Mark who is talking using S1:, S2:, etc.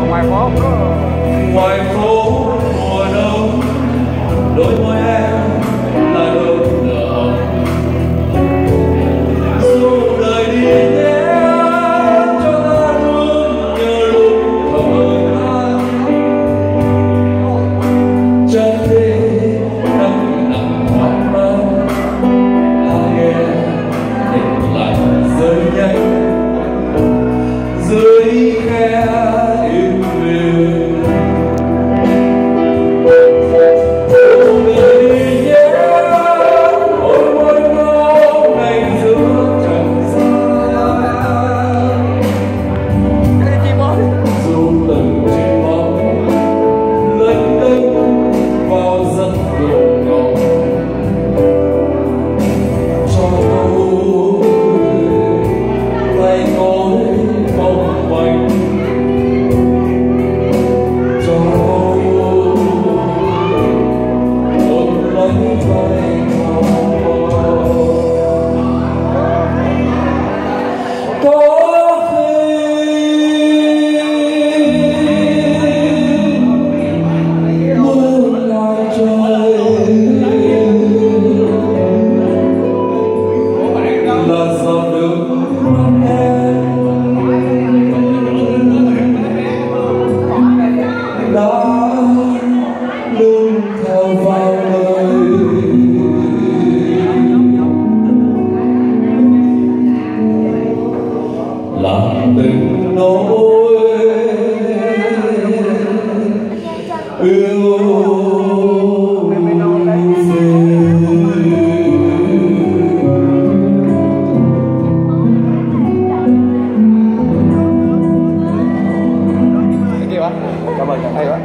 S1: ngoài phố
S2: ngoài phố mùa đông, đôi môi em là đôi nở hồng. Dù đời đi nhé cho ta luôn nhớ lúc thở than, chân thế nắng nặng hoang mang, ta nghe tình lạnh rơi nhanh dưới khe im lìm. Ôi người nhé, ôi môi ngóng ngành giữa trần gian. Dù từng chim bóng lênh đênh vào giấc ngủ ngọng, cho tôi tay gối mong manh, cho tôi ôm lấy vai nhau. Có khi mưa lại trời là giọt nước mắt em đã lưng theo vào đời. Làm từng nỗi yêu
S1: cảm ơn hay quá.